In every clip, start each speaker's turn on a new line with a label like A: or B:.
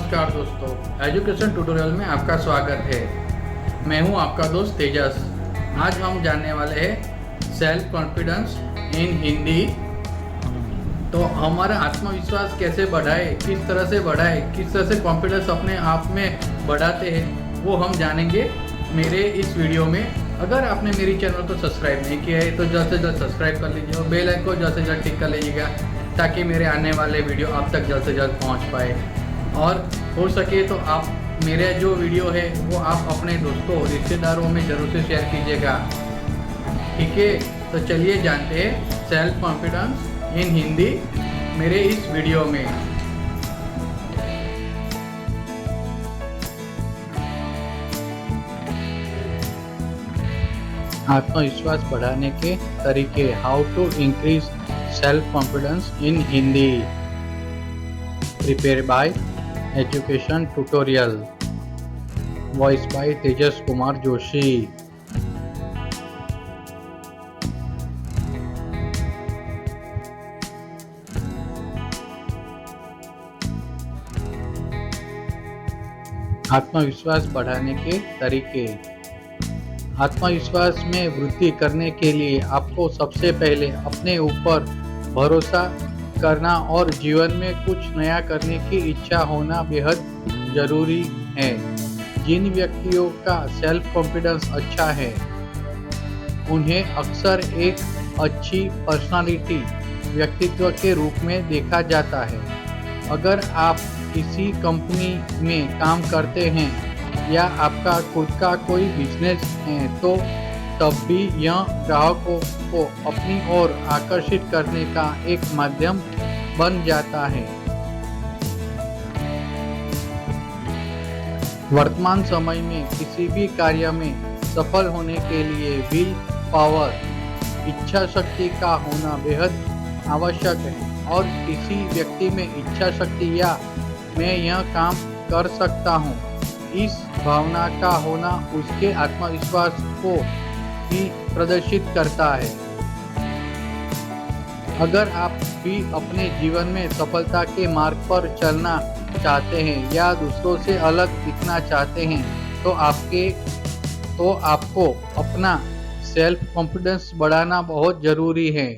A: नमस्कार दोस्तों, education tutorial में आपका स्वागत है। मैं हूं आपका दोस्त तेजस। आज हम जानने वाले हैं सेल्फ कॉन्फिडेंस इन हिंदी। तो हमारा आत्मविश्वास कैसे बढ़ाए, किस तरह से बढ़ाए, किस तरह से कॉन्फिडेंस अपने आप में बढ़ाते हैं, वो हम जानेंगे मेरे इस वीडियो में। अगर आपने मेरी चैनल को सब्सक्राइब नहीं किया है तो जल्द से जल्द सब्सक्राइब कर लीजिए और बेल आइकन को जल्द से जल्द टिक कर लीजिएगा, ताकि मेरे आने वाले वीडियो आप तक जल्द से जल्द पहुंच पाए। और हो सके तो आप मेरे जो वीडियो है वो आप अपने दोस्तों रिश्तेदारों में ज़रूर से शेयर कीजिएगा, ठीक है। तो चलिए जानते हैं सेल्फ कॉन्फिडेंस इन हिंदी मेरे इस वीडियो में। आत्मविश्वास बढ़ाने के तरीके, how to increase self confidence in Hindi, prepare by education tutorial, voice by Tejas Kumar Joshi. आत्मविश्वास बढ़ाने के तरीके। आत्मविश्वास में वृद्धि करने के लिए आपको सबसे पहले अपने ऊपर भरोसा करना और जीवन में कुछ नया करने की इच्छा होना बेहद जरूरी है। जिन व्यक्तियों का सेल्फ कॉन्फिडेंस अच्छा है उन्हें अक्सर एक अच्छी पर्सनालिटी, व्यक्तित्व के रूप में देखा जाता है। अगर आप किसी कंपनी में काम करते हैं या आपका खुद का कोई बिजनेस है तो तब भी यह ग्राहकों को अपनी ओर आकर्षित करने का एक माध्यम बन जाता है। वर्तमान समय में किसी भी कार्य में सफल होने के लिए विल पावर, इच्छा शक्ति का होना बेहद आवश्यक है। और किसी व्यक्ति में इच्छा शक्ति या मैं यह काम कर सकता हूँ, इस भावना का होना उसके आत्मविश्वास को भी प्रदर्शित करता है। अगर आप भी अपने जीवन में सफलता के मार्ग पर चलना चाहते हैं या दूसरों से अलग दिखना चाहते हैं तो आपको अपना सेल्फ कॉन्फिडेंस बढ़ाना बहुत ज़रूरी है।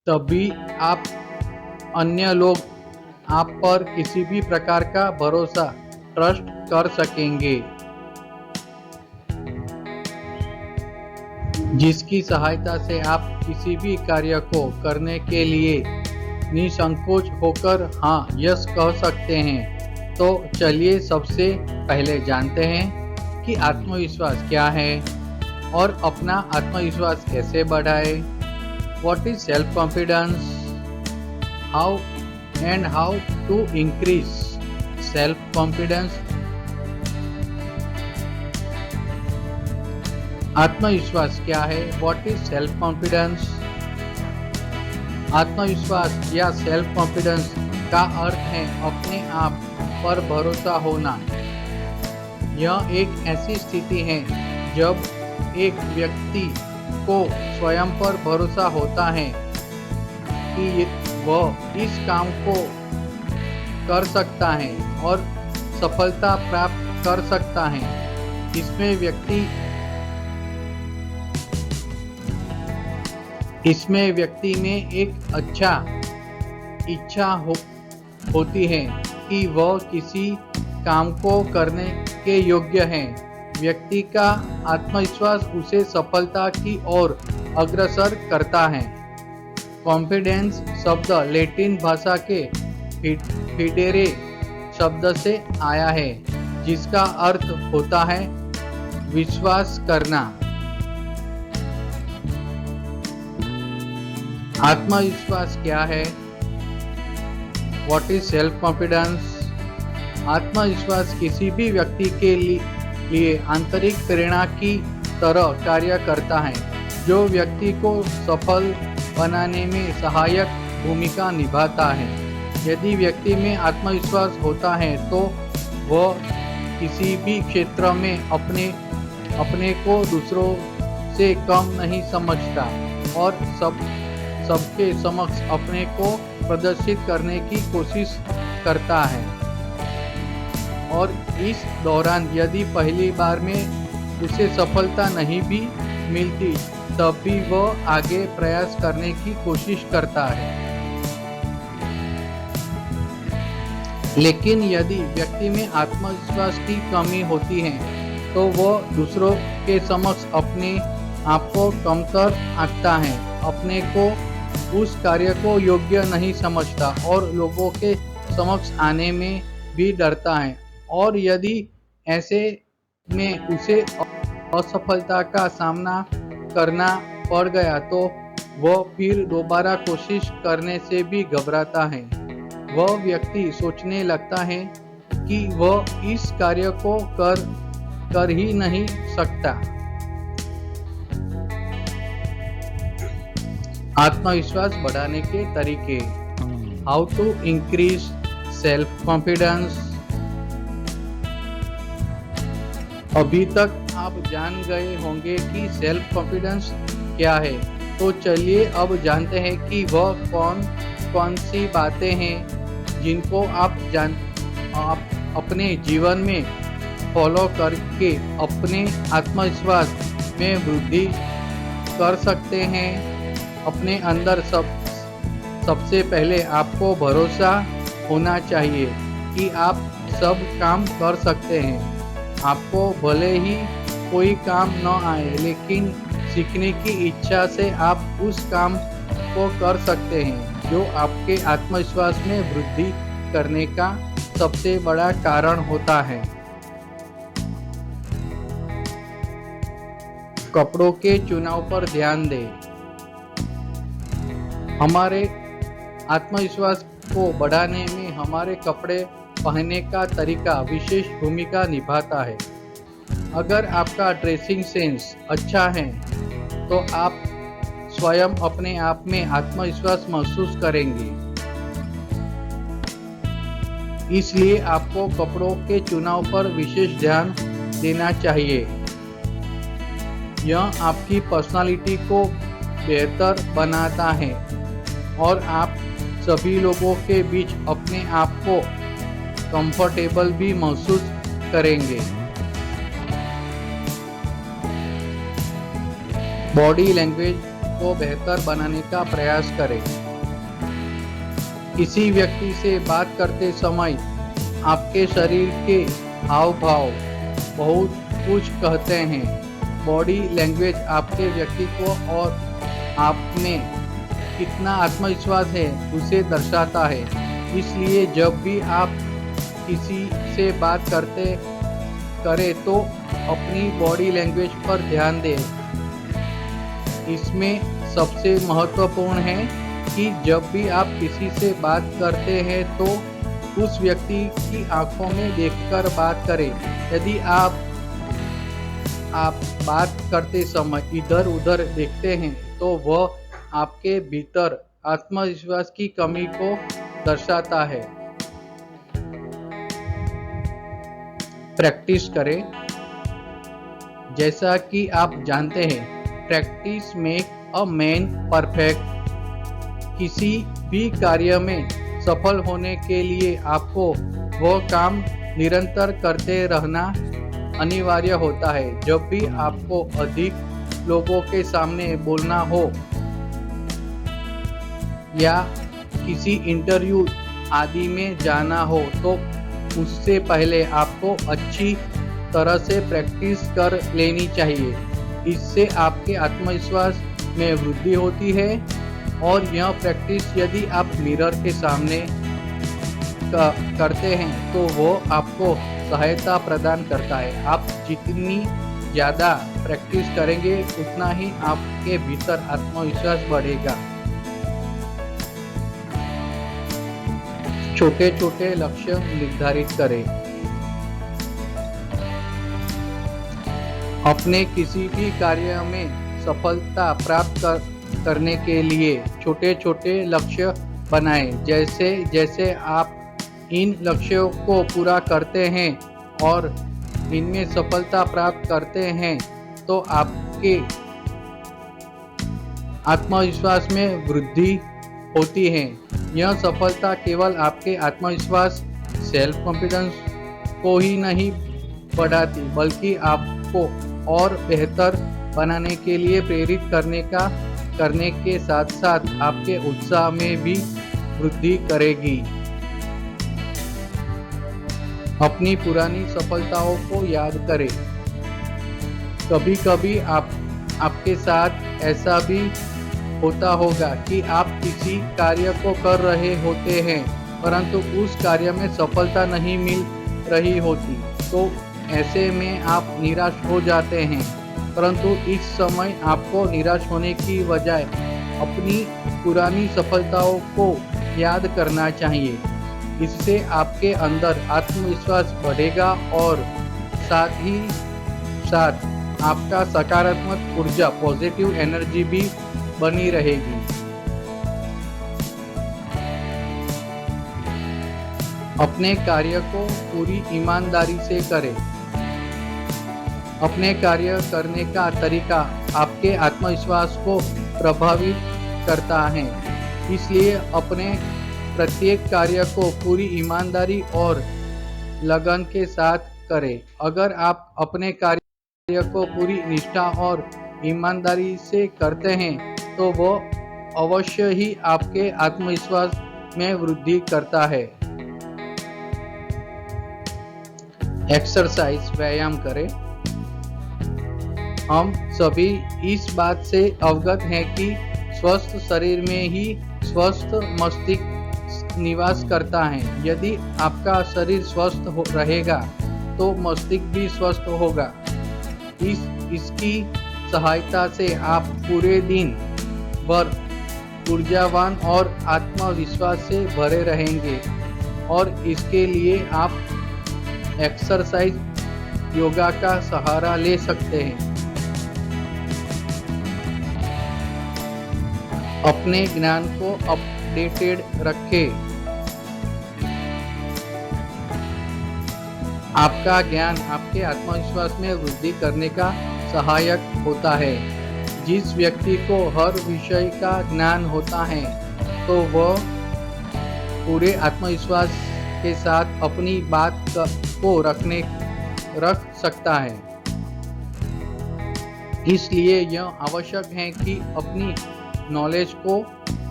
A: तभी आप अन्य लोग आप पर किसी भी प्रकार का भरोसा, ट्रस्ट कर सकेंगे, जिसकी सहायता से आप किसी भी कार्य को करने के लिए निसंकोच होकर हाँ यस कह सकते हैं। तो चलिए सबसे पहले जानते हैं कि आत्मविश्वास क्या है और अपना आत्मविश्वास कैसे बढ़ाए। What is self confidence, how to increase self confidence. आत्मविश्वास क्या है, व्हाट इज सेल्फ कॉन्फिडेंस। आत्मविश्वास या सेल्फ कॉन्फिडेंस का अर्थ है अपने आप पर भरोसा होना। यह एक ऐसी स्थिति है जब एक व्यक्ति को स्वयं पर भरोसा होता है कि वह इस काम को कर सकता है और सफलता प्राप्त कर सकता है। इसमें व्यक्ति में एक इच्छा होती है कि वह किसी काम को करने के योग्य है। व्यक्ति का आत्मविश्वास उसे सफलता की ओर अग्रसर करता है। कॉन्फिडेंस शब्द लैटिन भाषा के फिडेरे शब्द से आया है, जिसका अर्थ होता है विश्वास करना। आत्मविश्वास क्या है, व्हाट इज सेल्फ कॉन्फिडेंस। आत्मविश्वास किसी भी व्यक्ति के लिए आंतरिक प्रेरणा की तरह कार्य करता है, जो व्यक्ति को सफल बनाने में सहायक भूमिका निभाता है। यदि व्यक्ति में आत्मविश्वास होता है तो वह किसी भी क्षेत्र में अपने को दूसरों से कम नहीं समझता और सबके समक्ष अपने को प्रदर्शित करने की कोशिश करता है। और इस दौरान यदि पहली बार में उसे सफलता नहीं भी मिलती तब भी वह आगे प्रयास करने की कोशिश करता है। लेकिन यदि व्यक्ति में आत्मविश्वास की कमी होती है तो वह दूसरों के समक्ष अपने आप को कमतर आंकता है, अपने को उस कार्य को योग्य नहीं समझता और लोगों के समक्ष आने में भी डरता है। और यदि ऐसे में उसे असफलता का सामना करना पड़ गया तो वह फिर दोबारा कोशिश करने से भी घबराता है। वह व्यक्ति सोचने लगता है कि वह इस कार्य को कर ही नहीं सकता। आत्मविश्वास बढ़ाने के तरीके। How to increase self confidence. अभी तक आप जान गए होंगे कि सेल्फ कॉन्फिडेंस क्या है, तो चलिए अब जानते हैं कि वह कौन सी बातें हैं जिनको आप अपने जीवन में फॉलो करके अपने आत्मविश्वास में वृद्धि कर सकते हैं। अपने अंदर सबसे पहले आपको भरोसा होना चाहिए कि आप सब काम कर सकते हैं। आपको भले ही कोई काम न आए, लेकिन सीखने की इच्छा से आप उस काम को कर सकते हैं, जो आपके आत्मविश्वास में वृद्धि करने का सबसे बड़ा कारण होता है। कपड़ों के चुनाव पर ध्यान दें। हमारे आत्मविश्वास को बढ़ाने में हमारे कपड़े पहनने का तरीका विशेष भूमिका निभाता है। अगर आपका ड्रेसिंग सेंस अच्छा है तो आप स्वयं अपने आप में आत्मविश्वास महसूस करेंगे। इसलिए आपको कपड़ों के चुनाव पर विशेष ध्यान देना चाहिए। यह आपकी पर्सनालिटी को बेहतर बनाता है और आप सभी लोगों के बीच अपने आप को कंफर्टेबल भी महसूस करेंगे। बॉडी लैंग्वेज को बेहतर बनाने का प्रयास करें। किसी व्यक्ति से बात करते समय आपके शरीर के हाव भाव बहुत कुछ कहते हैं। बॉडी लैंग्वेज आपके व्यक्तित्व और आप में कितना आत्मविश्वास है उसे दर्शाता है। इसलिए जब भी आप किसी से बात करें तो अपनी बॉडी लैंग्वेज पर ध्यान दें। इसमें सबसे महत्वपूर्ण है कि जब भी आप किसी से बात करते हैं तो उस व्यक्ति की आंखों में देखकर बात करें। यदि आप बात करते समय इधर उधर देखते हैं तो वह आपके भीतर आत्मविश्वास की कमी को दर्शाता है। प्रैक्टिस करें। जैसा कि आप जानते हैं, practice make a man perfect. किसी भी कार्य में सफल होने के लिए आपको वह काम निरंतर करते रहना अनिवार्य होता है। जब भी आपको अधिक लोगों के सामने बोलना हो या किसी इंटरव्यू आदि में जाना हो तो उससे पहले आपको अच्छी तरह से प्रैक्टिस कर लेनी चाहिए। इससे आपके आत्मविश्वास में वृद्धि होती है और यह प्रैक्टिस यदि आप मिरर के सामने करते हैं तो वो आपको सहायता प्रदान करता है। आप जितनी ज़्यादा प्रैक्टिस करेंगे उतना ही आपके भीतर आत्मविश्वास बढ़ेगा। छोटे छोटे लक्ष्य निर्धारित करें। अपने किसी भी कार्य में सफलता प्राप्त करने के लिए छोटे छोटे लक्ष्य बनाएं। जैसे जैसे आप इन लक्ष्यों को पूरा करते हैं और इनमें सफलता प्राप्त करते हैं तो आपके आत्मविश्वास में वृद्धि होती है। यह सफलता केवल आपके आत्मविश्वास, सेल्फ कॉन्फिडेंस को ही नहीं बढ़ाती बल्कि आपको और बेहतर बनाने के लिए प्रेरित करने के साथ साथ आपके उत्साह में भी वृद्धि करेगी। अपनी पुरानी सफलताओं को याद करें। कभी कभी आपके साथ ऐसा भी होता होगा कि आप किसी कार्य को कर रहे होते हैं परंतु उस कार्य में सफलता नहीं मिल रही होती, तो ऐसे में आप निराश हो जाते हैं। परंतु इस समय आपको निराश होने की बजाय अपनी पुरानी सफलताओं को याद करना चाहिए। इससे आपके अंदर आत्मविश्वास बढ़ेगा और साथ ही साथ आपका सकारात्मक ऊर्जा पॉजिटिव एनर्जी भी बनी रहेगी। अपने कार्य को पूरी ईमानदारी से करें। अपने कार्य करने का तरीका आपके आत्मविश्वास को प्रभावित करता है, इसलिए अपने प्रत्येक कार्य को पूरी ईमानदारी और लगन के साथ करें। अगर आप अपने कार्य को पूरी निष्ठा और ईमानदारी से करते हैं तो वो अवश्य ही आपके आत्मविश्वास में वृद्धि करता है। एक्सरसाइज व्यायाम करें। हम सभी इस बात से अवगत हैं कि स्वस्थ शरीर में ही स्वस्थ मस्तिष्क निवास करता है। यदि आपका शरीर स्वस्थ रहेगा तो मस्तिष्क भी स्वस्थ होगा। इसकी सहायता से आप पूरे दिन भर ऊर्जावान और आत्मविश्वास से भरे रहेंगे और इसके लिए आप एक्सरसाइज योगा का सहारा ले सकते हैं। अपने ज्ञान को अपडेटेड रखें। आपका ज्ञान आपके आत्मविश्वास में वृद्धि करने का सहायक होता है। जिस व्यक्ति को हर विषय का ज्ञान होता है तो वह पूरे आत्मविश्वास के साथ अपनी बात को रख सकता है। इसलिए यह आवश्यक है कि अपनी नॉलेज को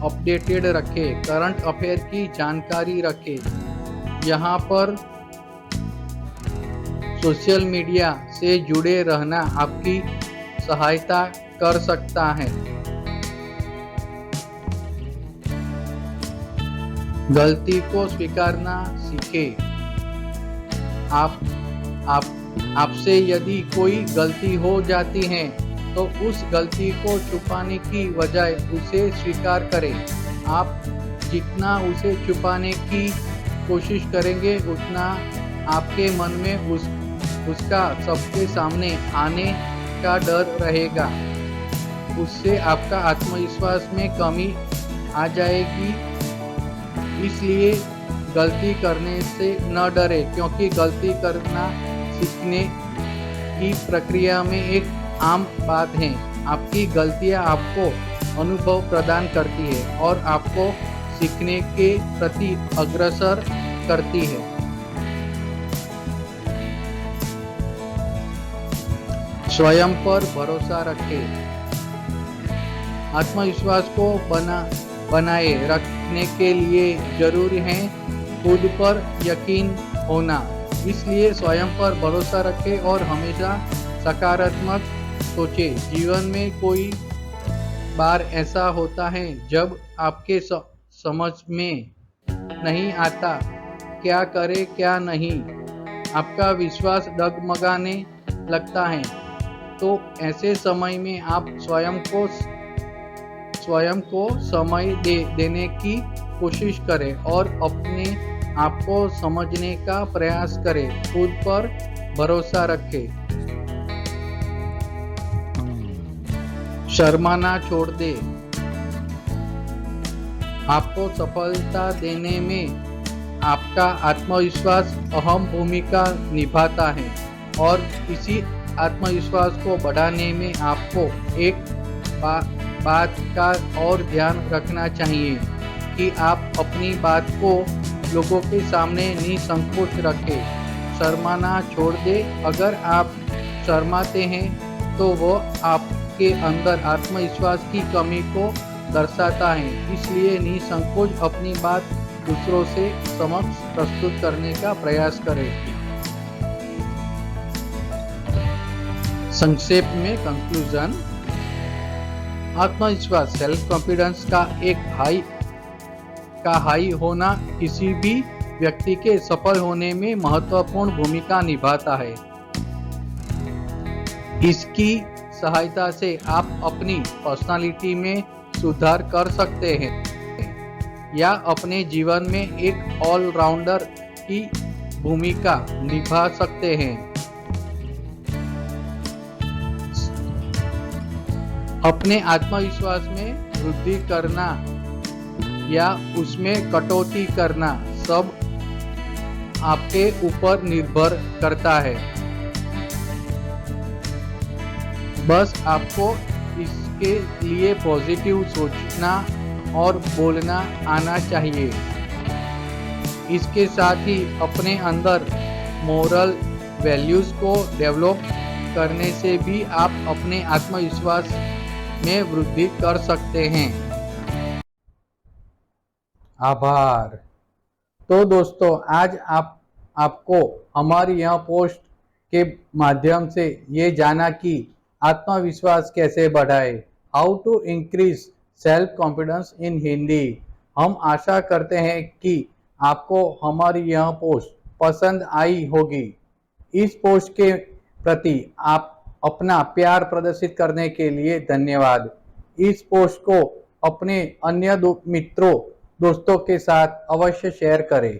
A: अपडेटेड रखें, करंट अफेयर की जानकारी रखें। यहाँ पर सोशल मीडिया से जुड़े रहना आपकी सहायता कर सकता है। गलती को स्वीकारना सीखें। आपसे यदि कोई गलती हो जाती है तो उस गलती को छुपाने की बजाय उसे स्वीकार करें। आप जितना उसे छुपाने की कोशिश करेंगे उतना आपके मन में उसका सबके सामने आने का डर रहेगा। उससे आपका आत्मविश्वास में कमी आ जाएगी। इसलिए गलती करने से न डरे, क्योंकि गलती करना सीखने की प्रक्रिया में एक आम बात है। आपकी गलतियां आपको अनुभव प्रदान करती है और आपको सीखने के प्रति अग्रसर करती है। स्वयं पर भरोसा रखें। आत्मविश्वास को बनाए रखने के लिए जरूरी है खुद पर यकीन होना। इसलिए स्वयं पर भरोसा रखें और हमेशा सकारात्मक सोचें। जीवन में कोई बार ऐसा होता है जब आपके समझ में नहीं आता क्या करे क्या नहीं, आपका विश्वास डगमगाने लगता है। तो ऐसे समय में आप स्वयं को समय देने की कोशिश करें और अपने आप को समझने का प्रयास करें। खुद पर भरोसा रखें। शर्माना छोड़ दे। आपको सफलता देने में आपका आत्मविश्वास अहम भूमिका निभाता है और इसी आत्मविश्वास को बढ़ाने में आपको एक बात का और ध्यान रखना चाहिए कि आप अपनी बात को लोगों के सामने निसंकोच रखें। शर्माना छोड़ दे। अगर आप शर्माते हैं तो वो आपके अंदर आत्मविश्वास की कमी को दर्शाता है। इसलिए निसंकोच अपनी बात दूसरों से समक्ष प्रस्तुत करने का प्रयास करें। संक्षेप में कंक्लूजन, आत्मविश्वास सेल्फ कॉन्फिडेंस का हाई होना किसी भी व्यक्ति के सफल होने में महत्वपूर्ण भूमिका निभाता है। इसकी सहायता से आप अपनी पर्सनालिटी में सुधार कर सकते हैं या अपने जीवन में एक ऑलराउंडर की भूमिका निभा सकते हैं। अपने आत्मविश्वास में वृद्धि करना या उसमें कटौती करना सब आपके ऊपर निर्भर करता है। बस आपको इसके लिए पॉजिटिव सोचना और बोलना आना चाहिए। इसके साथ ही अपने अंदर मोरल वैल्यूज को डेवलप करने से भी आप अपने आत्मविश्वास में वृद्धि कर सकते हैं। आभार। तो दोस्तों, आज आपको हमारी यह पोस्ट के माध्यम से ये जाना कि आत्मविश्वास कैसे बढ़ाए, how to increase self confidence in Hindi. हम आशा करते हैं कि आपको हमारी यह पोस्ट पसंद आई होगी। इस पोस्ट के प्रति आप अपना प्यार प्रदर्शित करने के लिए धन्यवाद। इस पोस्ट को अपने अन्य दोस्तों के साथ अवश्य शेयर करें।